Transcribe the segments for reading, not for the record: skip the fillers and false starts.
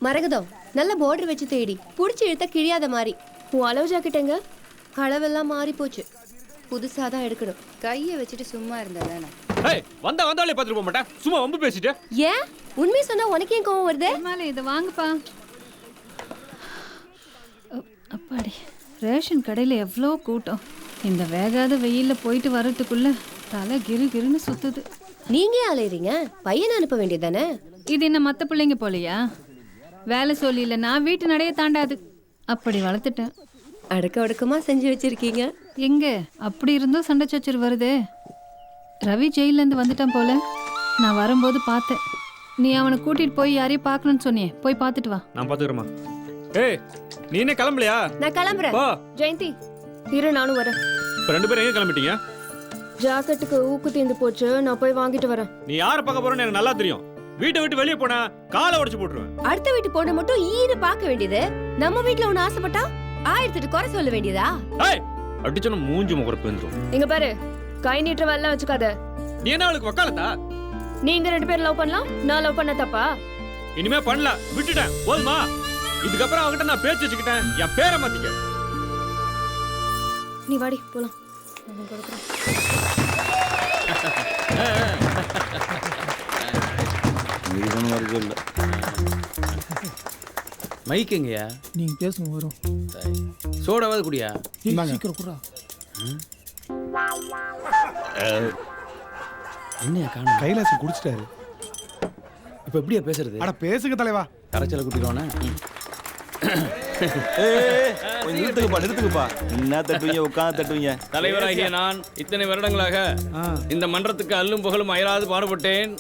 மரகதம் நல்ல பார்டர் வச்சு தேடி புடிச்சு இழுத்தா கிழியாத மாதிரி. உன் அளவு ஜாக்கெட்டுங்க அளவெல்லாம் மாறி போச்சு. புதுசா தான் எடுக்கணும். கையை வச்சுட்டு சும்மா இருந்தா ஏய் வந்தாலே பாத்துட்டு போக மாட்டேன். சும்மா வம்பு பேசிட்டு. ஏன் உண்மை சொன்னா உனக்கு ஏன் கோவம் வருது? இதை வாங்குப்பா. அப்பாடி, ரேஷன் கடையில் எவ்வளோ கூட்டம். இந்த வேகாத வெயிலில் போயிட்டு வர்றதுக்குள்ள தலை கிருன்னு சுத்துது. நீங்க அலையறீங்க, பையனை அனுப்ப வேண்டியதானே? இது என்ன மற்ற பிள்ளைங்க போலையா? வேலை சொல்லி இல்லை, நான் வீட்டு நடைய தாண்டாது அப்படி வளர்த்துட்டேன். அடக்க ஒடுக்கமா செஞ்சு வச்சிருக்கீங்க. எங்க அப்படி இருந்தும் சண்டை சச்சர் வருதே. ரவி ஜெயிலேருந்து வந்துட்டான் போல. நான் வரும்போது பார்த்தேன். நீ அவனை கூட்டிட்டு போய் யாரையும் பார்க்கணும்னு சொன்னியே, போய் பார்த்துட்டு வா. நான் பாத்துக்கிறேம்மா. ஏய் நீ என்ன கிளம்பலையா? நான் கிளம்புறேன். ஜெயந்தி இரு, நானும் வரேன். இப்ப ரெண்டு பேரும் எங்க கிளம்பிட்டீங்க? ஜாக்கெட்டுக்கு ஊக்கு தீந்து போச்சு, நான் போய் வாங்கிட்டு வரேன். நீ யாரை பார்க்க போறேன்னு எனக்கு நல்லா தெரியும். வீட்டை விட்டு வெளியே போனா காலை உடைச்சு போட்டுருவேன். அடுத்த வீட்டு பொண்ணு மட்டும் ஈடு பார்க்க வேண்டியது. நம்ம வீட்டுல ஒண்ணு ஆசைப்பட்டா 1008 குறை சொல்ல வேண்டியதா? ஏய் அடிச்சன மூஞ்சி முகரப்பு வந்துரும். இங்க பாரு, கை நீட்டுற வேலை வச்சுக்காத. நீ என்ன அவளுக்கு வக்காலத்தா? நீங்க ரெண்டு பேரும் லவ் பண்ணலாம், நான் லவ் பண்ண தப்பா? இனிமே பண்ணல, விட்டுட்டேன். போதுமா? இதுக்கப்புறம் அவகிட்ட நான் பேச்சு வச்சுக்கிட்டேன். என் பேரை மாத்திக்க. நீ வாடி போலாம். மைக்குங்கய்யா, நீங்க பேசுங்க வரும். சோடாவது குடியா? சீக்கிரம் குறா. என்னையா காணும்? கைலாசம் குடிச்சிட்டாரு. இப்ப எப்படியா பேசுறது? அட பேசுங்க தலைவா. கரைச்சல குட்டிடுவானே. நிறுத்துக்குப்பா. என்ன தட்டுவீங்க, உட்காந்து தட்டுவீங்க. தலைவராகிய நான் இத்தனை வருடங்களாக இந்த மன்றத்துக்கு அல்லும் புகழும் அயராது பாடுபட்டேன்.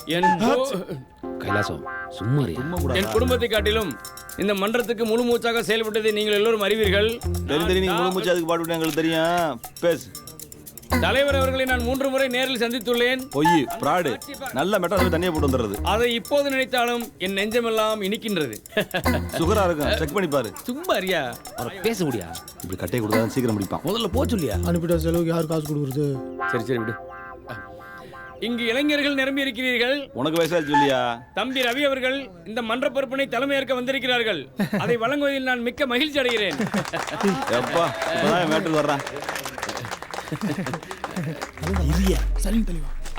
கைலாசம் சும்மா என் குடும்பத்தை காட்டிலும் இந்த மன்றத்துக்கு முழு மூச்சாக செயல்பட்டதை நீங்கள் எல்லோரும் அறிவீர்கள். தெரியும், நீங்க முழு மூச்சு அதுக்கு பாடுபட்டு எங்களுக்கு தெரியும். பேசு. தலைவர் அவர்களை நான் 3 முறை நேரில் சந்தித்துள்ளேன். பொய், பிராடு. நல்ல மெட்ரா தண்ணியை போட்டு வந்துடுறது. அதை இப்போது நினைத்தாலும் என் நெஞ்சமெல்லாம் இனிக்கின்றது. சுகரா இருக்கும், செக் பண்ணி பாரு. சும்மா அறியா பேச முடியா? இப்படி கட்டையை கொடுத்தா சீக்கிரம் முடிப்பான். முதல்ல போ சொல்லியா? அனுப்பிட்ட செலவுக்கு யார் காசு கொடுக்குறது? சரி விடு. இங்கு இளைஞர்கள் நிரம்பி இருக்கிறீர்கள். உனக்கு வயசாச்சு இல்லையா? தம்பி ரவி அவர்கள் இந்த மன்ற பொறுப்பினை தலைமையேற்க வந்திருக்கிறார்கள். அதை வழங்குவதில் நான் மிக்க மகிழ்ச்சி அடைகிறேன். எப்பா இப்பதான் மேட்டுக்கு வர்றேன்.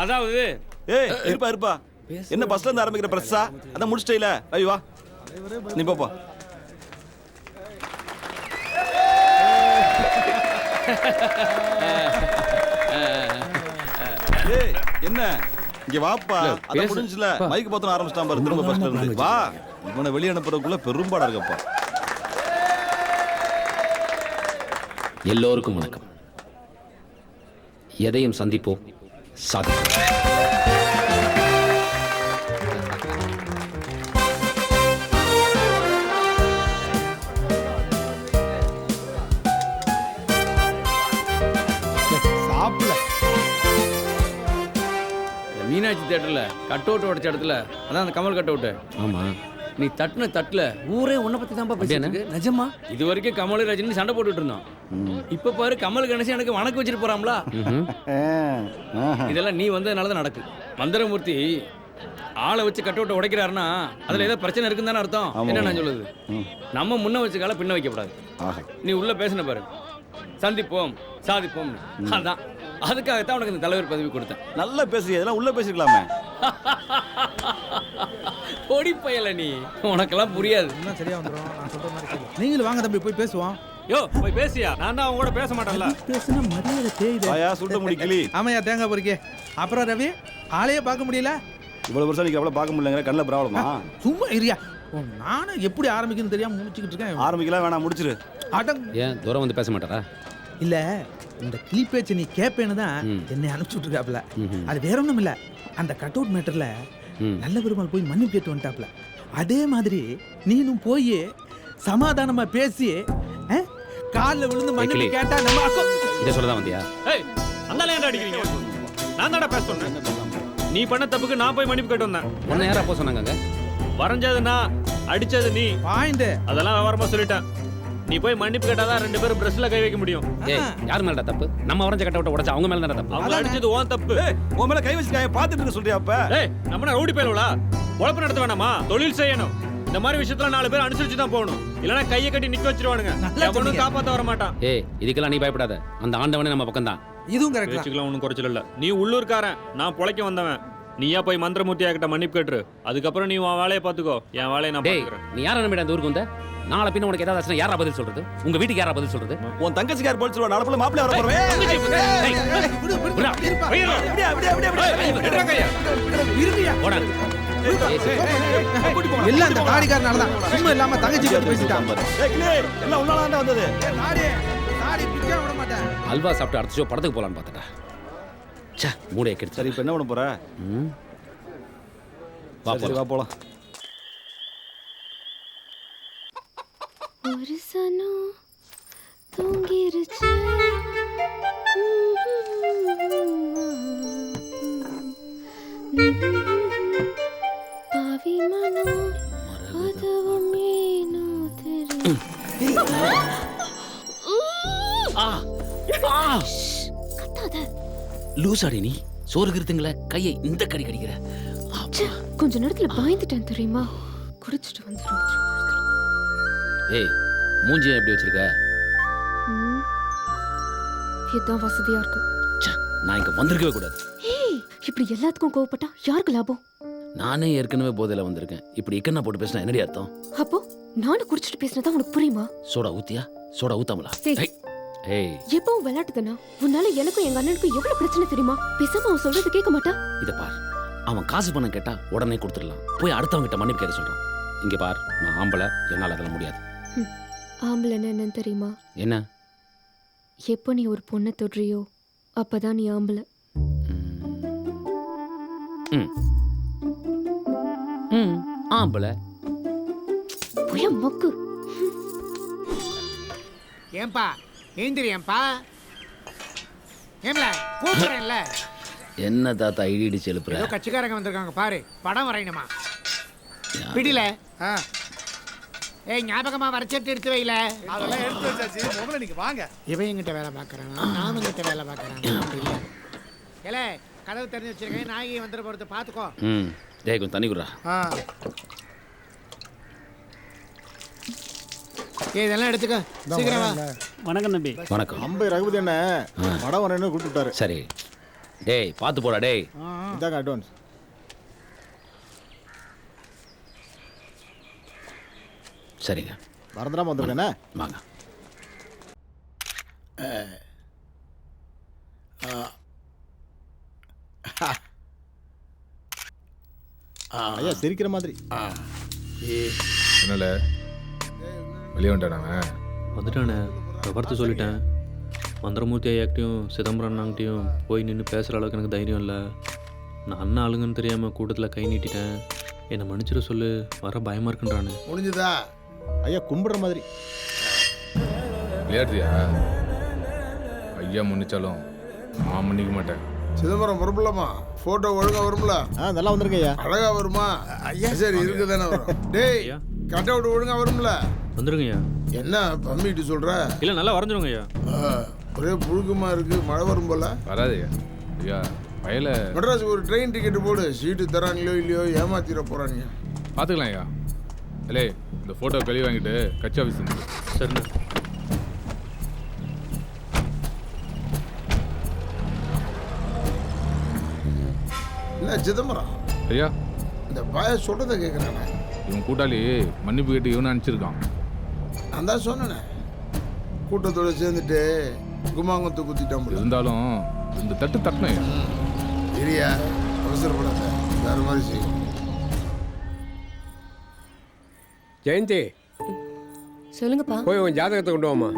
அதாவது இருப்பா என்ன பஸ்ல இருந்து ஆரம்பிக்கிற பிரஸ்ஸா? அதான் முடிச்சிட்டே. ரவி வா, நீ போப்பா. என்ன இங்க வாப்பா. அத முடிஞ்சல மைக் பத்தன ஆரம்பிச்சிட்டான் பாரு. திரும்ப பஸ்ல இருந்து வா. இவனை வெளிய அனுப்புறதுக்குள்ள பெரும்பாடா இருக்கப்பா. எல்லோருக்கும் வணக்கம். எதையும் சந்திப்போம், சாதிப்போம். மீனாட்சி தியேட்டர்ல கட் அவுட் உடைச்ச இடத்துல, அதான் அந்த கமல் கட் அவுட். ஆமா, நீ தட்டுன தட்டுல ஊரே உன்னை பத்தி தான் பேசிட்டு. நிஜமா? இது வரைக்கும் கமல் ரஜினி சண்டை போட்டுட்டு இருந்தோம். இப்ப பாரு, கமல் கணேசன் எனக்கு வணக்கம் வச்சுட்டு போறாங்களா. இதெல்லாம் நீ வந்ததுனாலதான் நடக்கு. மந்திரமூர்த்தி ஆளை வச்சு கட் அவுட் உடைக்கிறாருன்னா அதுல ஏதோ பிரச்சனை இருக்குன்னு தானே அர்த்தம். என்ன நான் சொல்லுது, நம்ம முன்ன வச்சு கால பின்ன வைக்கப்படாது. நீ உள்ள பேசின பாரு, சந்திப்போம் சாதிப்போம். அதான் அதுக்காகத்தான் உனக்கு இந்த தலைவர் பதவி கொடுத்தேன். நல்லா பேசுறீங்க, இதெல்லாம் உள்ள பேசிருக்கலாமே. பொடி பயல நீ, உனக்கெல்லாம் புரியாது. சரியா வந்துரும். நான் சொல்ற மாதிரி கேளு. நீங்களும் வாங்க தம்பி, போய் பேசுவோம். யோ போய் பேசியா? நான் தான் அவங்க கூட பேச மாட்டேன்ல. பேசுனா மரியாதை தேய்து. ஆயா சுட்ட முடி கிளி. ஆமையா தேங்காய் பொறுக்கே. அப்புறம் ரவி ஆளையே பார்க்க முடியல. இவ்வளவு வருஷம் நீங்க எவ்வளவு பார்க்க முடியலங்கிற கண்ணுல ப்ராப்ளமா? சும்மா இரியா. நானும் எப்படி ஆரம்பிக்கணும்னு தெரியாம முடிச்சுக்கிட்டு இருக்கேன். ஆரம்பிக்கலாம் வேணாம், முடிச்சிரு. அடம். ஏன் தூரம் வந்து பேச மாட்டாரா? இல்ல, இந்த கிளி பேச்சை நீ கேப்பேன்னு தான் என்னை அனுப்பிச்சுட்டு இருக்காப்ல. அது வேற ஒண்ணும் இல்ல, அந்த கட் அவுட் மேட்டர்ல நல்ல பெருமாள் போய் மன்னிப்பு கேட்டு வந்துட்டாப்ல. அதே மாதிரி நீனும் போய் சமாதானமா பேசி காலில் விழுந்து மன்னிப்பு கேட்டா நம்ம இதை சொல்லதான் வந்தியா? ஏய் அந்தால ஏன்டா அடிக்கிறீங்க? நான் தான்டா பேச சொன்னேன். நீ பண்ண தப்புக்கு நான் போய் மன்னிப்பு கேட்டு வந்தேன். உன்னை யாரா போக சொன்னாங்க? வரைஞ்சது நான், அடிச்சது நீ. பாயிண்ட் அதெல்லாம் விவரமா சொல்லிட்டேன். நீ போய் மன்னிப்பு கேட்டாதான் 2 பேரும் பிரஸ்ல கை வைக்க முடியும். ஏய், யார் மேலடா தப்பு? நம்ம வரைஞ்ச கட்ட விட்ட உடைச்சா அவங்க மேல தான தப்பு. அவங்க அடிச்சது உன் தப்பு. உன் மேல கை வச்சு பாத்துட்டு இருக்க சொல்றியா? அப்ப ஏய் நம்ம ரவுடி பேருவலா உழப்பு நடத்த வேணாமா? தொழில் செய்யணும். இந்த மாதிரி விஷயத்துல 4 பேர் அனுசரிச்சு தான் போகணும். இல்லனா கையை கட்டி நிக்க வச்சிருவானுங்க. எவனும் காப்பாத்த வர மாட்டான். ஏய் இதுக்கெல்லாம் நீ பயப்படாத. அந்த ஆண்டவனே நம்ம பக்கம் தான். இதுவும் கரெக்ட் தான். பேச்சுக்கெல்லாம் ஒன்றும் குறைச்சல் இல்லை. நீ உள்ளூர்காரன், நான் பொழைக்க வந்தவன். நீயா போய் மந்திரமூர்த்தியா கிட்ட மன்னிப்பு கேட்டுரு. அதுக்கப்புறம் நீ உன் வேலையை பார்த்துக்கோ, என் வேலையை நான் டேய் பார்த்துக்கிறேன். நீ யாரை நம்பிட அந்த ஊருக்கு வந்த? நாளை பின்ன உனக்கு ஏதாவது ஆச்சுன்னா யாரா பதில் சொல்றது? உங்க வீட்டுக்கு யாரா பதில் சொல்றது? உன் தங்கச்சிக்கார் போல் சொல்லுவா, நாளை போல மாப்பிள்ளை வர போறவே. எல்லாம் அந்த தாடிக்காரனால தான். சும்மா இல்லாம தங்கச்சி கிட்ட பேசிட்டான். எல்லாம் உன்னால வந்தது. தாடி பிக்க விட மாட்டேன். அல்வா சாப்பிட்டு அடுத்த ஷோ படத்துக்கு போலான்னு பார்த்துட்டா. ச்சே மூளையை கெடுத்து. சரி இப்போ என்ன பண்ண போற? வா சரி வா போலாம். ஒரு சனம் தூங்கிருச்சு. பாவி மனம் அதுவும் ஏனோ தெரியும். கத்தாத. லூசாடி நீ சோறு கிருத்துங்கள கையை இந்த கடி கடிக்கிற. கொஞ்ச நேரத்துல பயந்துட்டேன் தெரியுமா? குடிச்சிட்டு வந்துடும். ஏய் மூஞ்சியை எப்படி வச்சிருக்க? இதுதான் வசதியா இருக்கு. ச்சே, நான் இங்க வந்திருக்கவே கூடாது. ஏய் இப்படி எல்லாத்துக்கும் கோவப்பட்டா யாருக்கு லாபம்? நானே ஏற்கனவே போதையில வந்திருக்கேன். இப்படி இக்கண்ணா போட்டு பேசினா என்னடி அர்த்தம்? அப்போ நானும் குடிச்சிட்டு பேசினதா உனக்கு புரியுமா? சோடா ஊத்தியா? சோடா ஊத்தாமலா? ஏய். ஏய் எப்பவும் விளையாட்டு தானா? உன்னால எனக்கும் எங்க அண்ணனுக்கும் எவ்வளவு பிரச்சனை தெரியுமா? பேசாம அவன் சொல்றது கேட்க மாட்டா? இத பார், அவன் காசு பணம் கேட்டா உடனே கொடுத்துடலாம். போய் அடுத்தவங்க கிட்ட மன்னிப்பு கேட்க சொல்றான். இங்க பார், நான் ஆம்பளை, என்னால அதெல்லாம் முடியாது. ஆம்பளைன்னா என்னன்னு தெரியுமா? என்ன? எப்போ நீ ஒரு பொண்ணை தொடுறியோ அப்பதான் நீ ஆம்பளை. ஆம்பளை புய மொக்கு. ஏன்பா ஏந்திரியம்பா, ஏம்ல கூப்பிடுறேன்ல. என்ன தாத்தா இடி செலுப்புற? ஏதோ கட்சிக்காரங்க வந்திருக்காங்க பாரு, படம் வரையணுமா? பிடில. ஏய் ஞாபகமா வரைச்சிட்டு எடுத்து வைல. அதெல்லாம் எடுத்து வச்சாச்சு, முதல்ல நீங்க வாங்க. இவன் எங்கிட்ட வேலை பார்க்கறான், நானும் கிட்ட வேலை பார்க்கறான். ஏலே கதவு திறந்து வச்சிருக்கேன், நாயகி வந்துட போறது பாத்துக்கோ. டேய் கொஞ்சம் தண்ணி குடுறா. இதெல்லாம் எடுத்துக்க, சீக்கிரம் வா. வணக்கம் நம்பி. வணக்கம். அம்பை ரகுபதி என்ன படம் வரேன்னு கூப்பிட்டுட்டாரு. சரி டேய் பாத்து போடா. டேய் இதாங்க அட்வான்ஸ். சரிங்க மறந்துடாம வந்துருக்கேண்ணே. வாங்க. ஐயா சிரிக்கிற மாதிரி. என்னல வெளியே வந்துட்டானாங்க? வந்துட்டானே, விவரத்தை சொல்லிட்டேன். மந்திரமூர்த்தி ஐயாக்கிட்டையும் சிதம்பரம் அண்ணாங்கிட்டையும் போய் நின்று பேசுகிற அளவுக்கு எனக்கு தைரியம் இல்லை. நான் அண்ணா ஆளுங்கன்னு தெரியாமல் கூட்டத்தில் கை நீட்டிட்டேன். என்னை மன்னிச்சிட சொல்லு, வர பயமாக இருக்குன்றானு. முடிஞ்சுதா? ஐயா கும்பிடுற மாதிரி. விளையாடுறியா? ஐயா மன்னிச்சாலும் நான் மன்னிக்க மாட்டேன். சிதம்பரம் புறப்படலாமா? போட்டோ ஒழுங்கா வரும்ல? நல்லா வந்துருங்க ஐயா. அழகா வருமா? ஐயா சரி இருக்குதானே வரும். டேய் கட் அவுட் ஒழுங்கா வரும்ல? வந்துருங்க ஐயா. என்ன பம்மிட்டு சொல்ற? இல்லை நல்லா வரைஞ்சிருங்க ஐயா. ஒரே புழுக்கமா இருக்கு, மழை வரும் போல. வராது ஐயா. வயல மெட்ராஸுக்கு ஒரு ட்ரெயின் டிக்கெட் போடு. சீட்டு தராங்களோ இல்லையோ ஏமாத்திர போறாங்க. பார்த்துக்கலாம் ஐயா. இல்லை இந்த ஃபோட்டோ கழுவி வாங்கிட்டு கட்சி ஆஃபீஸ் வந்து. சரிண்ணா. என்ன சிதம்பரம் ஐயா இந்த பாய சொல்றதை கேட்குறானே? இவன் கூட்டாளி மன்னிப்பு கேட்டு இவனை அனுப்பிச்சிருக்கான். நான் தான் சொன்னேனே, கூட்டத்தோட சேர்ந்துட்டு குமாங்கத்தை குத்திட்டான் போல. இருந்தாலும் இந்த தட்டு தட்டணும் ஐயா. சரியா, அவசரப்படாத, வேற மாதிரி செய்யும். ஜெயந்தி சொல்லுங்கப்பா. போய் உன் ஜாதகத்தை கொண்டு வாமா.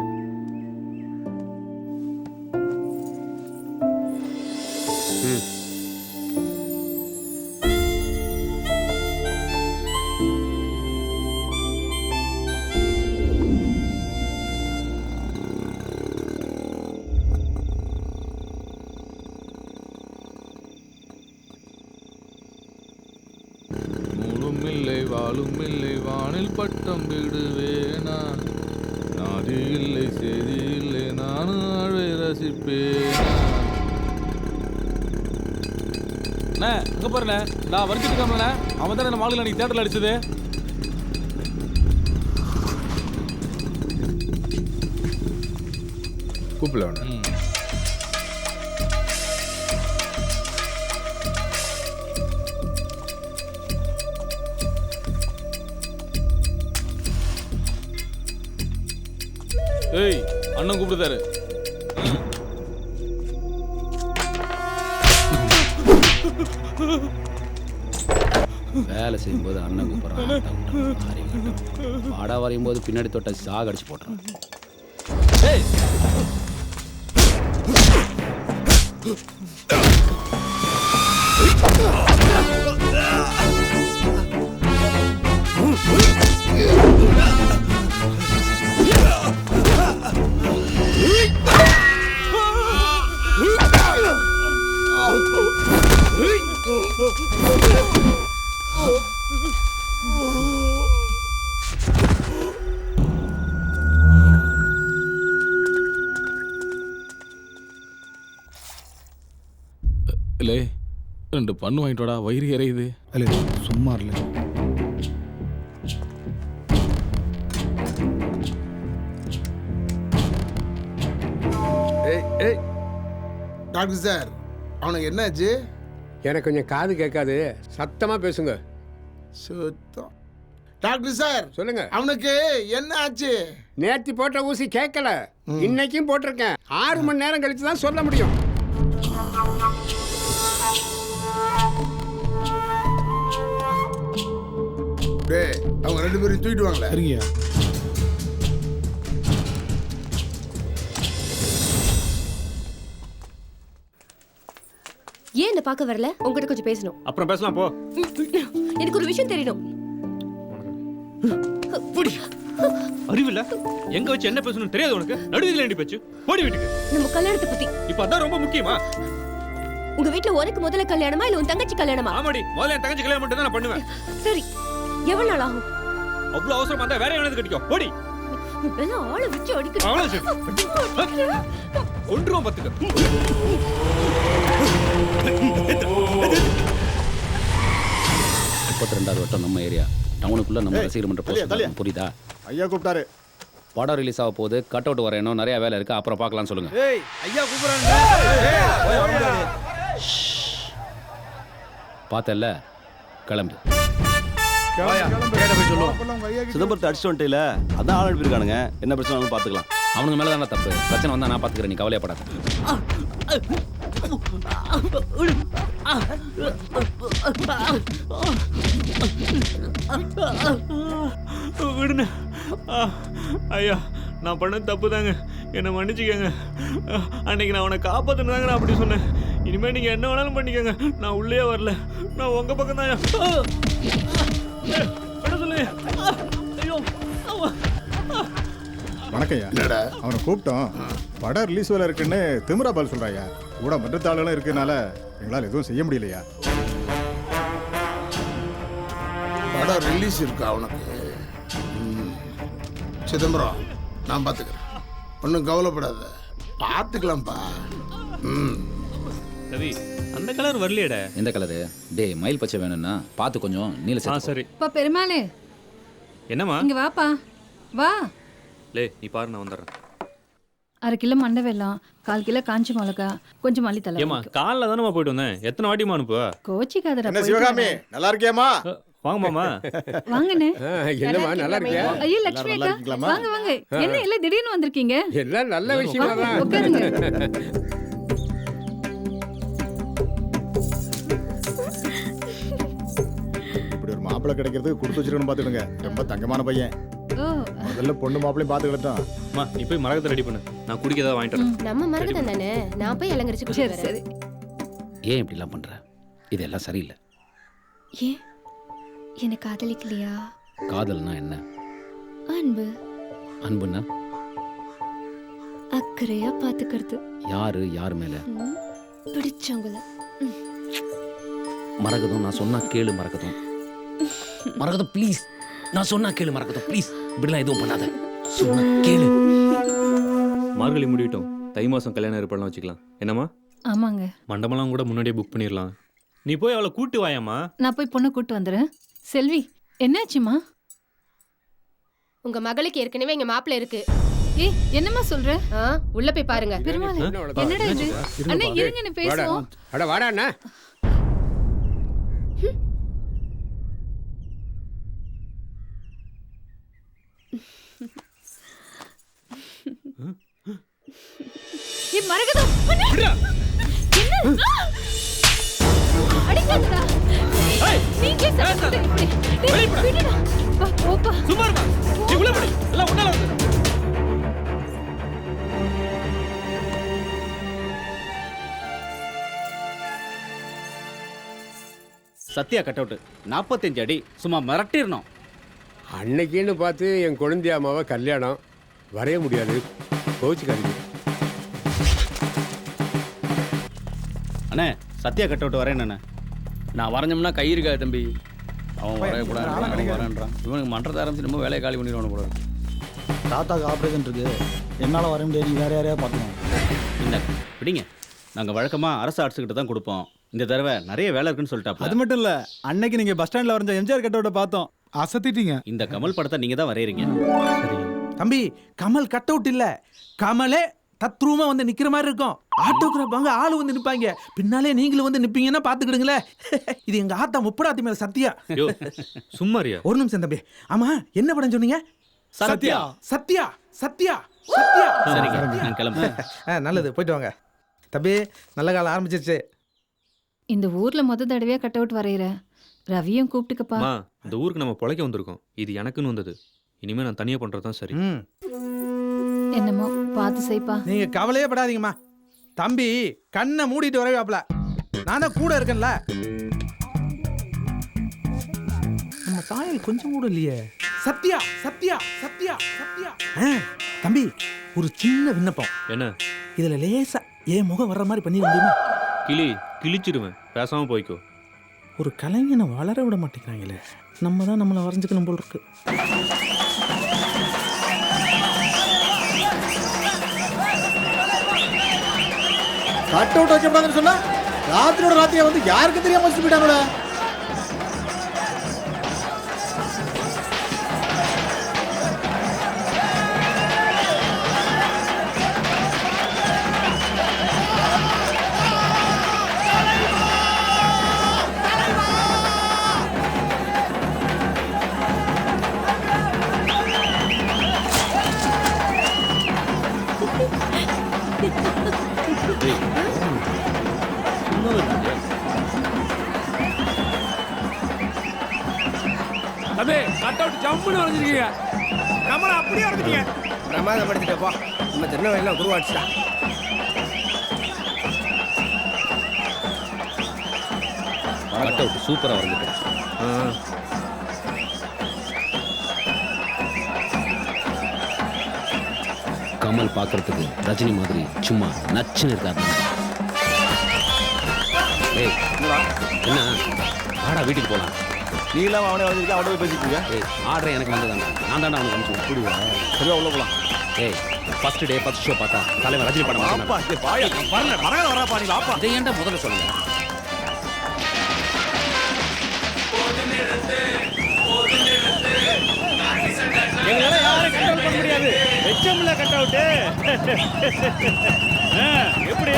நூலும் இல்லை வாழும் இல்லை வானில் பட்டம் விடுவேனா, நாதி இல்லை செய்தி இல்லை நானும் அழை ரசிப்பேனா. அண்ணா இங்கே பாருண்ணே, நான் வரைஞ்சிட்டு இருக்கேன். அவன் தானே நம்ம ஆளுங்க அன்றைக்கி தேட்டரில் அடிச்சது. கூப்பிடல அவனை. ஏய் அண்ணன் கூப்பிடுதாரு. வேலை செய்யும்போது அண்ணன் கூப்பிட்றான், பாடா வரையும் போது பின்னாடி தொட்ட சாக அடிச்சு போட்டுறான். ஏய் இல்லை 2 பண்ணு வாங்கிட்டு வாடா, வயிறு எறையுது. இல்லை சும்மா இல்லை. டாக்டர் சார் அவனுக்கு என்னாச்சு? எனக்கு கொஞ்சம் காது கேட்காது, சத்தமா பேசுங்க. சுத்தம். டாக்டர் சார் சொல்லுங்க. அவனுக்கு என்ன ஆச்சு? நேத்தி போட்ட ஊசி கேட்கல, இன்னைக்கும் போட்டிருக்கேன். 6 மணி நேரம் கழிச்சு தான் சொல்ல முடியும். டேய் அவங்க 2 பேரும் தூக்கிட்டு வாங்களே. சரிங்க. ஏன் என்ன பார்க்க வரல? உங்ககிட்ட கொஞ்சம் பேசணும். அப்புறம் பேசலாம் போ. எனக்கு ஒரு விஷயம் தெரியணும். அறிவில்ல, எங்க வச்சு என்ன பேசணும் தெரியாது உனக்கு. நடுவில் ஏண்டி பேச்சு? போடி வீட்டுக்கு. நம்ம கல்யாணத்தை பத்தி. இப்போ அதான் ரொம்ப முக்கியமா? உங்க வீட்ல உனக்கு முதல்ல கல்யாணமா இல்ல உன் தங்கச்சி கல்யாணமா? ஆமாடி, முதல்ல என் தங்கச்சி கல்யாணம் மட்டும் தான் நான் பண்ணுவேன். சரி, எவ்வளவு நாள் ஆகும்? அவ்வளவு அவசரமா இருந்தா வேற எவனாவது கட்டிக்கோ. போடி. இதெல்லாம் ஆளை வச்சு அடிக்கணும். அவ்வளவு சரி. ஒன்றும் பத்துக்க. 32வது வட்டம் நம்ம ஏரியா. டவுனுக்குள்ள நம்ம ரசிகர் மன்ற போஸ்டர், புரியுதா? ஐயா கூப்பிட்டாரு. படம் ரிலீஸ் ஆக போகுது, கட் அவுட் வரையணும், நிறைய வேலை இருக்கு, அப்புறம் பார்க்கலாம்னு சொல்லுங்க. ஏய் ஐயா கூப்பிடுறாங்க. பார்த்தல்ல, கிளம்பு. சிதம்பரத்தை அடிச்சு வந்துட்டேல, அதான் ஆள் அனுப்பியிருக்கானுங்க. என்ன பிரச்சனை பார்த்துக்கலாம். அவனுக்கு மேலே தானே தப்பு. பிரச்சனை வந்தா நான் பார்த்துக்கிறேன், நீ கவலையப்படாத. விடுங்க ஐயா, நான் பண்ண தப்பு தாங்க, என்னை மன்னிச்சுக்கங்க. அன்னைக்கு நான் அவனை காப்பாத்துன்னு தாங்க நான் அப்படி சொன்னேன். இனிமேல் நீங்கள் என்ன வேணாலும் பண்ணிக்கோங்க, நான் உள்ளே வரல, நான் உங்கள் பக்கம் தான். என்ன சொல்லுங்க? ஐயோ வணக்கம் ஐயா. என்னடா அவனை கூப்பிட்டோம். படம் ரிலீஸ் வேலை இருக்குன்னு திமிரா பால் சொல்கிறாயா. கூட மற்றத்தாளெல்லாம் இருக்கனால எங்களால் எதுவும் செய்ய முடியலையா. படம் ரிலீஸ் இருக்கா அவனுக்கு? சிதம்பரம் நான் பார்த்துக்கிறேன், ஒன்றும் கவலைப்படாத, பார்த்துக்கலாம்ப்பா. ரவி, அந்த கலர் வரலையடா. எந்த கலரு? டே, மயில் பச்சை வேணும்னா பார்த்து கொஞ்சம் நீல சேர்த்து. சரி. பா பெருமாளே, என்னம்மா? இங்க வாப்பா, வா. லே, நீ பாரு, நான் வந்துடுறேன். 1/2 கிலோ மண்டை வெல்லம், 1/4 கிலோ காஞ்சி மிளகா, கொஞ்சம் மல்லித்தலை. ஏமா, காலைல தானே போயிட்டு வந்தேன், எத்தனை வாட்டிமா அனுப்புவா? கோச்சிக்காதடா. என்ன சிவகாமி, நல்லா இருக்கியாமா? வாங்க மாமா. வாங்கண்ணே. என்னமா நல்லா இருக்கியா? ஐயோ லட்சுமி அக்கா, வாங்க வாங்க. என்ன எல்லாம் திடீர்னு வந்திருக்கீங்க? எல்லாம் நல்ல விஷயமா தான். உட்காருங்க. இப்படி ஒரு மாப்பிள்ளை கிடைக்கிறது கொடுத்து வச்சிருக்கணும் பார்த்துடுங்க. ரொம்ப தங்கமான பையன். முதல்ல பொண்ணு மாப்பிள்ளையும் பார்த்துக்கிட்டோம். அம்மா, நீ போய் மரகத்தை ரெடி பண்ணு, நான் குடிக்க ஏதாவது வாங்கிட்டு வரேன். நம்ம மரகதம் தானே, நான் போய் இளங்கரிச்சு சரி குடிச்சு சரி. ஏன் இப்படிலாம் பண்ற? இதெல்லாம் சரியில்லை. ஏன் என்ன காதலிக்கலையா? காதல்னா என்ன? அன்பு. அன்புன்னா அக்கறையா பாத்துக்கிறது. யாரு யார் மேல? பிடிச்சவங்கள. மரகதம், நான் சொன்னா கேளு மரகதம். மரகதம் ப்ளீஸ், நான் சொன்னா கேளு மரகதம் ப்ளீஸ். இப்படிலாம் எதுவும் பண்ணாத, சொன்னா கேளு. மார்கழி முடியட்டும், தை மாசம் கல்யாணம் ஏற்பாடுலாம் வச்சுக்கலாம். என்னம்மா? ஆமாங்க. மண்டபம்லாம் கூட முன்னாடியே புக் பண்ணிடலாம். நீ போய் அவளை கூட்டு வாயாம்மா. நான் போய் பொண்ணை கூட்டு வந்துடுறேன். செல்வி, என்னாச்சுமா? உங்க மகளுக்கு ஏற்கனவே எங்க மாப்பிள்ள இருக்கு. ஏய் என்னம்மா சொல்ற? உள்ள போய் பாருங்க. பெருமாளே என்னடா இது? அண்ணே இருங்கன்னு பேசுவோம். அட வாடா அண்ணா. ஏய் மரகதம் என்ன? அடிக்காதடா. நீங்க சொல்லுங்க. விடுடா. வா போப்பா. சும்மா இருமா. நீ உள்ள போடி. எல்லாம் உன்னால வந்து. சத்யா கட் அவுட் 45 அடி சும்மா மிரட்டிடணும். அன்னைக்குன்னு பார்த்து என் குழந்தை அம்மாவை கல்யாணம் வரைய முடியாது. கோச்சுக்காதீங்க. அண்ணே சத்யா கட் அவுட் வரேன். நான் வரைஞ்சோம்னா கை இருக்காது தம்பி. அவன் வரக்கூடாது வரேன்றான். இவனுக்கு மன்றத்தை ஆரம்பிச்சு ரொம்ப வேலையை காலி பண்ணிடுவானு கூட. தாத்தாக்கு ஆப்ரேஷன் இருக்கு, என்னால் வர முடியாது, நீ வேற யாரையா பார்க்கணும். இந்த பிடிங்க, நாங்கள் வழக்கமாக அரசு ஆர்ட்ஸுக்கிட்ட தான் கொடுப்போம். இந்த தடவை நிறைய வேலை இருக்குன்னு சொல்லிட்டாப்ல. அது மட்டும் இல்லை, அன்னைக்கு நீங்கள் பஸ் ஸ்டாண்டில் வரைஞ்ச எம்ஜிஆர் கட்டோட பார்த்தோம், அசத்திட்டீங்க. இந்த கமல் படத்தை நீங்கள் தான் வரையறீங்க. தம்பி கமல் கட் அவுட் இல்லை, கமலே தத்ரூமா வந்து நிக்கிற மாதிரி இருக்கும். ஆட்டோகிராஃப் வாங்க ஆளு வந்து நிப்பாங்க, பின்னாலே நீங்களும் வந்து நிப்பீங்கன்னா பாத்துக்கிடுங்களேன். இது எங்க ஆத்தா முப்படாத்தி மேல சத்யா. சும்மாரியா? ஒரு நிமிஷம் தம்பி. ஆமா என்ன படம் சொன்னீங்க? சத்யா. சத்யா சத்யா சத்யா. சரிங்க நான் கிளம்புறேன். நல்லது, போயிட்டு வாங்க தம்பி. நல்ல காலம் ஆரம்பிச்சிருச்சு. இந்த ஊர்ல தடவையா கட் அவுட் வரையற. ரவியும் கூப்பிட்டுக்கப்பா. இந்த ஊருக்கு நம்ம பொழைக்க வந்திருக்கோம். இது எனக்குன்னு வந்தது. இனிமே நான் தனியா பண்றதுதான் சரி. என்னமோ பார்த்து செய்ப்பா. நீங்க கவலையே படாதீங்கம்மா. தம்பி கண்ணை மூடிட்டு வரவேப்ல, நான் தான் கூட இருக்கேன்ல. நம்ம சாயல் கொஞ்சம் கூட இல்லையே. சத்யா சத்யா சத்யா சத்யா. தம்பி ஒரு சின்ன விண்ணப்பம். என்ன? இதுல லேசா ஏன் முகம் வர்ற மாதிரி பண்ணி முடியுமா? கிழிச்சிருவேன், பேசாம போய்க்கோ. ஒரு கலைஞனை வளர விட மாட்டேங்கிறாங்களே, நம்ம தான் நம்மளை வரைஞ்சுக்கணும் போல் இருக்கு. கட் அவுட் வைக்கப்படாதுன்னு சொன்னா ராத்திரியோட ராத்திரியா வந்து யாருக்கு தெரியாம வச்சுட்டு போயிட்டாங்களே. தம்பி கட் அவுட் ஜம்முன்னு வரைஞ்சிருக்கீங்க. கமலை அப்படியே வரைஞ்சிட்டீங்க. பிரமாதப்படுத்திட்டப்பா. நம்ம திருநெல்வேலியில் உருவாச்சுடா. கட் அவுட் சூப்பராக வரைஞ்சிட்டேன். கமல் பார்க்கறதுக்கு ரஜினி மாதிரி சும்மா நச்சுன்னு இருக்காது. ஏய் என்ன வாடா வீட்டுக்கு போகலாம். நீ இல்லாம அவனே வந்து அவனே போய் பேசிட்டு இருக்க. ஏய் ஆர்டர் எனக்கு வந்ததாங்க, நான் தானே அவனுக்கு அனுப்பிச்சு புரியுவா. சரியா உள்ள போலாம். ஏய் ஃபர்ஸ்ட் டே ஃபர்ஸ்ட் ஷோ பார்த்தா தலைவர் ரஜினி படம் வாப்பா, டேய் பாயா வரல மரகத வராப்பா, நீ வாப்பா. இதை ஏன்டா முதல்ல சொல்லுங்க. எங்களால யாரும் கட் அவுட் பண்ண முடியாது. வெச்சம்ல கட் அவுட். எப்படி?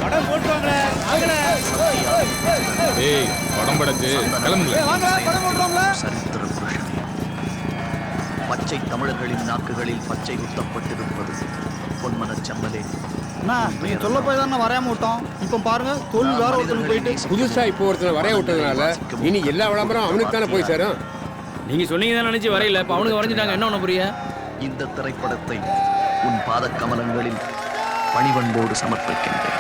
படம் போட்டுவாங்களே. ஏய் படம் படத்து கிளம்புங்க. சரித்திர புருஷன். பச்சை தமிழர்களின் நாக்குகளில் பச்சை குத்தப்பட்டிருப்பது பொன்மனச் செம்மலே. நீங்க சொல்ல போய் தானே வரையாம விட்டோம். இப்போ பாருங்க தோல்வி வேற ஒருத்தருக்கு போயிட்டு புதுசா இப்போ ஒருத்தர் வரைய விட்டதுனால இனி எல்லா விளம்பரம் அவனுக்கு தானே போய் சேரும். நீங்க சொன்னீங்க தான் நினைச்சு வரையில, இப்ப அவனுக்கு வரைஞ்சிட்டாங்க. என்ன ஒண்ணு புரிய? இந்த திரைப்படத்தை உன் பாத கமலங்களில் பணிவன்போடு சமர்ப்பிக்கின்றேன்.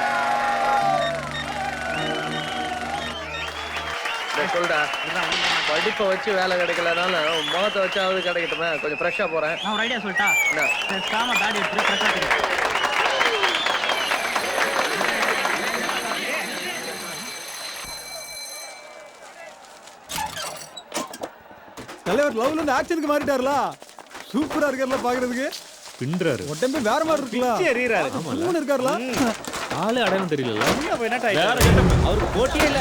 சொல்டா, படிப்பை வச்சு வேலை கிடைக்கலனாலும் முகத்தை வச்சாவது கிடைக்கட்டுமே. கொஞ்சம் ஃப்ரெஷ்ஷாக போகிறேன். நான் ஒரு ஐடியா சொல்லிட்டா. தாடி எடுத்து ஃப்ரெஷ்ஷாக தலைவர் லவ்ல இருந்து ஆக்ஷனுக்கு மாறிட்டாருல. சூப்பரா இருக்கார்ல பாக்குறதுக்கு. பின்றாரு உடம்பு வேற மாதிரி இருக்குல்ல மூணு இருக்காருல ஆளு அடையாளம் தெரியல அவருக்கு போட்டியே இல்ல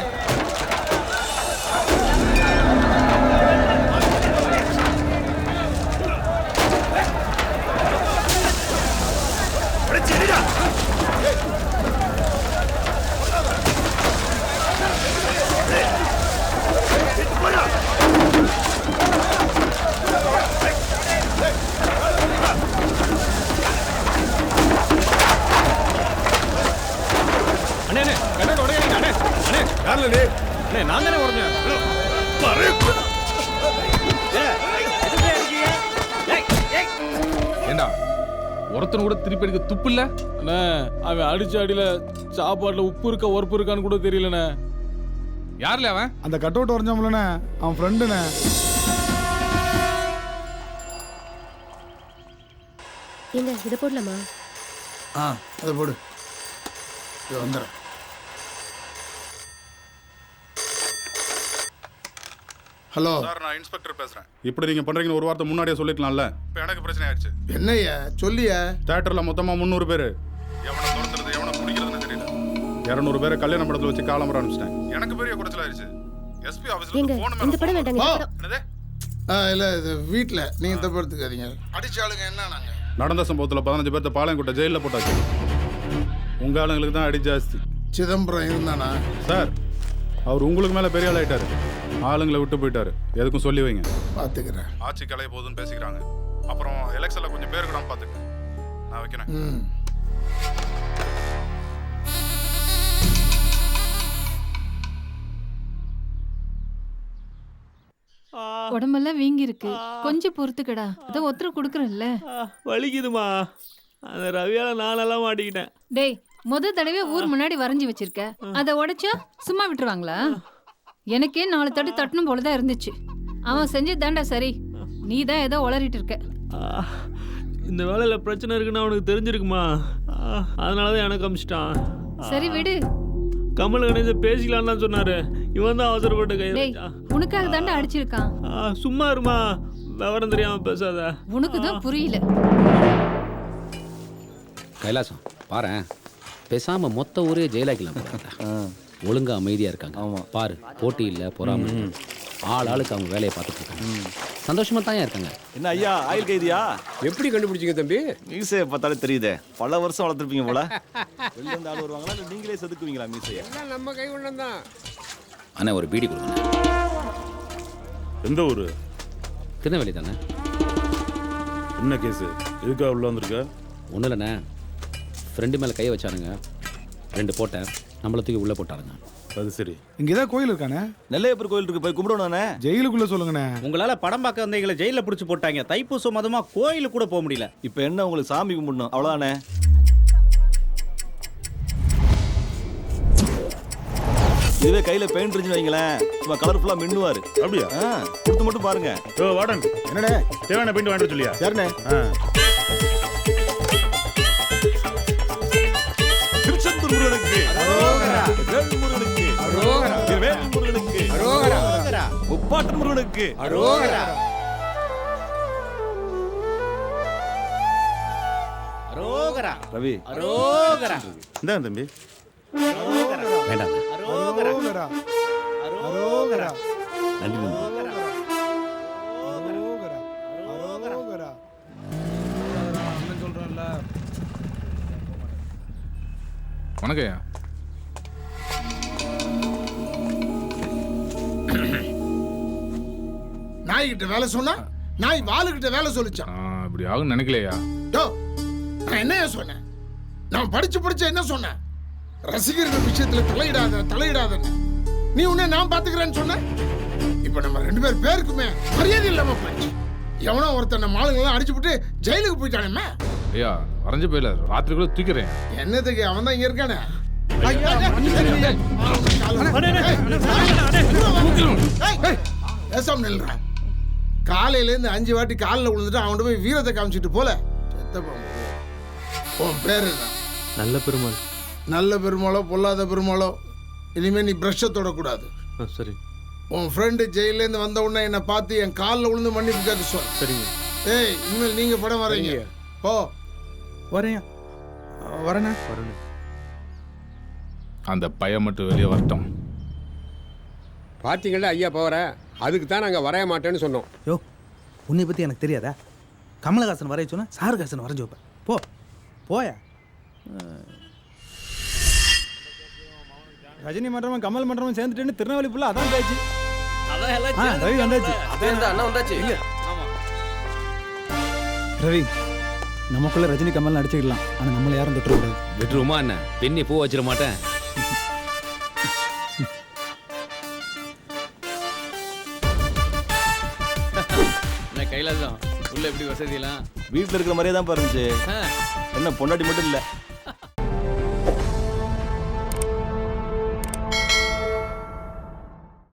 நான் தானே உடனே ஏண்டா ஒருத்தன் கூட திருப்பி எடுக்க துப்பு இல்ல அண்ணே அவன் அடிச்ச அடியில சாப்பாட்டுல உப்பு இருக்கா உரப்பு இருக்கான்னு கூட தெரியலண்ணே யாருல அவன் அந்த கட் அவுட் வரைஞ்சாமலண்ணே அவன் ஃப்ரெண்டுண்ணே ஏங்க இதை போடலாமா? அதை போடு வந்துடுறேன். ஹலோ சார், நான் இன்ஸ்பெக்டர் பேசுறேன். இப்படி நீங்க பண்றீங்கன்னு ஒரு வாரத்தை முன்னாடியே சொல்லிக்கலாம்ல. இப்போ எனக்கு பிரச்சனை ஆயிடுச்சு. என்னய்யா சொல்லியா? தியேட்டர்ல மொத்தமா 300 பேர். எவனை துரத்துறது எவனை பிடிக்கிறதுன்னு தெரியல. 200 பேரை கல்யாண மண்டபத்துல வச்சு காலம்பர அனுப்பிச்சிட்டேன். எனக்கு பெரிய குறைச்சல் ஆயிடுச்சு. எஸ்பி ஆபீஸ்ல போன் இந்த படம் வேண்டாங்க. என்னது? இல்ல இது வீட்ல நீங்க தப்படுத்துக்காதீங்க. அடிச்ச ஆளுங்க என்ன நாங்க? நடந்த சம்பவத்துல 15 பேர்த்த பாளையங்கோட்டை ஜெயில போட்டாச்சு. உங்க ஆளுங்களுக்கு தான் அடி ஜாஸ்தி. சிதம்பரம் இருந்தானா? சார், அவர் உங்களுக்கு மேல பெரிய ஆள் ஆயிட்டாரு. ஆளுங்களை விட்டு போயிட்டாரு. எதுக்கும் சொல்லி வைங்க. பாத்துக்கிறேன். ஆட்சி கலைய போகுதுன்னு பேசிக்கிறாங்க. அப்புறம் எலெக்ஷன்ல கொஞ்சம் பேர் கூட பாத்துக்க. நான் வைக்கிறேன். உடம்பெல்லாம் வீங்கி இருக்கு, கொஞ்சம் பொறுத்துக்கடா. அதான் ஒருத்தர் கொடுக்குறேன்ல. வலிக்குதுமா. அந்த ரவியால நானெல்லாம் மாட்டிக்கிட்டேன். டேய், முத தடவை ஊர் முன்னாடி வரைஞ்சி வச்சிருக்க, அதை உடைச்சா சும்மா விட்டுருவாங்களா? எனக்கே 4 தட்டு தட்டணும் போலதான் இருந்துச்சு. அவன் செஞ்சு தாண்டா சரி. நீ தான் ஏதோ உளறிட்டு இருக்க. இந்த வேலையில பிரச்சனை இருக்குன்னு அவனுக்கு தெரிஞ்சிருக்குமா? அதனாலதான் எனக்கு அமிச்சிட்டான். சரி விடு. கமல் கணேச பேசிக்கலான்னு தான் சொன்னாரு. இவன் தான் அவசரப்பட்ட கை. உனக்காக தாண்டா அடிச்சிருக்கான். சும்மா இருமா, விவரம் தெரியாம பேசாத. உனக்கு தான் புரியல. கைலாசம் பாரேன், பேசாம மொத்த ஊரே ஜெயிலாக்கலாம். ஒழுங்கா அமைதியா இருக்காங்க. பாரு, போட்டி இல்ல, பொறாம இல்ல. ஆளுக்கு அவங்க வேலையை பார்த்துட்டு இருக்காங்க. சந்தோஷமா தான் இருக்காங்க. என்ன ஐயா, ஆயில் கைதியா? எப்படி கண்டுபிடிச்சீங்க தம்பி? மீசையை பார்த்தாலே தெரியுதே, பல வருஷம் வளர்த்துருப்பீங்க போல. வெளில இருந்து ஆள் வருவாங்களா இல்லை நீங்களே செதுக்குவீங்களா மீசையை? எல்லாம் நம்ம கை ஒண்ணும் தான். அண்ணா ஒரு பீடி கொடுங்க. எந்த ஊரு? திருநெல்வேலி தானே. என்ன கேஸு? எதுக்காக உள்ள வந்திருக்க? ஒன்றும் இல்லைண்ணே, ஃப்ரெண்டு மேலே கை வச்சானுங்க. 2 போட்டேன், நம்மள தூக்கி உள்ளே போட்டாருங்க. அது சரி. இங்கே ஏதாவது கோயில் இருக்கானே? நெல்லையப்பர் கோயில் இருக்கு, போய் கும்பிடணும்ண்ணே. ஜெயிலுக்குள்ள சொல்லுங்கண்ணே. உங்களால படம் பார்க்க வந்தீங்களை ஜெயிலில் பிடிச்சி போட்டாங்க. தைப்பூசம் மதமா கோயிலுக்கு கூட போக முடியல. இப்போ என்ன, உங்களுக்கு சாமி கும்பிடணும் அவ்வளோதானே? இதுவே கையில பெயிண்ட் இருந்துச்சு வைங்களேன், சும்மா கலர்ஃபுல்லா மின்னுவாரு. அப்படியா? கொடுத்து மட்டும் பாருங்க. வார்டன், என்னடே தேவையான பெயிண்ட் வாங்கிட்டு சொல்லியா? சரிண்ணே. திருச்செந்தூர் முருகனுக்கு அரோகரா, வேல் முருகனுக்கு அரோகரா, வேல் முருகனுக்கு அரோகரா, முப்பாட்டன் முருகனுக்கு அரோகரா. அரோகரா ரவி, அரோகரா. இந்தா தம்பி. வேண்டாம். அரோகரா அரோகரா. நன்றி நன்றி. வணக்கம்யா. நாய்கிட்ட வேலை சொன்னா நாய் வாளுகிட்ட வேலை சொல்லிச்சான். இப்படி ஆகும்னு நினைக்கலையா? நான் என்னையா சொன்னேன்? நான் படிச்சு என்ன சொன்னேன்? ரசிகர்கள் விஷயத்துல தலையிடாதன்னு. நீ உன்னை நான் பாத்துக்கிறேன்னு சொன்ன. இப்ப நம்ம 2 பேருக்குமே மரியாதை இல்லாம போயிடுச்சு. எவனோ ஒருத்தன் நம்ம ஆளுங்கெல்லாம் அடிச்சு விட்டு ஜெயிலுக்கு போயிட்டானே. ஐயா, வரைஞ்ச போயில ராத்திரிக்குள்ள தூக்கிறேன். என்னதுக்கு? அவன் தான் இங்க இருக்கானே. பேசாம நில்றா. காலையில இருந்து 5 வாட்டி காலில் விழுந்துட்டு அவன் போய் வீரத்தை காமிச்சிட்டு போல. உன் பேரு என்ன? நல்ல பெருமாள். நல்ல பெருமாளோ பொல்லாத பெருமாளோ, இனிமே நீ பிரஷை தொடக்கூடாது. சரி. உன் ஃப்ரெண்டு ஜெயிலேருந்து வந்த உடனே என்னை பார்த்து என் காலில் விழுந்து மன்னிப்பு கேட்டு சொல். சரிங்க. ஏய், இனிமேல் நீங்க படம் வர்றீங்க, போ. வரேன் வரேண்ணா. அந்த பையன் மட்டும் வெளியே வரட்டும். பார்த்தீங்களா ஐயா போகிற, அதுக்கு தான் நாங்கள் வரைய மாட்டேன்னு சொன்னோம். யோ, உன்னை பற்றி எனக்கு தெரியாதா? கமலஹாசன் வரைய சொன்னா சாருஹாசன் வரைஞ்சி வைப்பேன். போ போயா. ரஜினி மன்றமும் கமல் மன்றமும் சேர்ந்துட்டு திருநெல்வேலி ஃபுல்லா அதான் பேச்சு. அதான் எல்லாம் ரவி வந்தாச்சு. அண்ணா வந்தாச்சு. ஆமா ரவி, நமக்குள்ள ரஜினி கமல் அடிச்சுக்கலாம், ஆனா நம்மள யாரும் தொட்டுறக்கூடாது. விட்டுருமா என்ன? பெண்ணி பூ வச்சிட மாட்டேன். கைலாசம் உள்ள எப்படி வசதியெல்லாம் வீட்டில் இருக்கிற மாதிரியே தான் பாருந்துச்சு. என்ன பொண்டாட்டி மட்டும் இல்லை,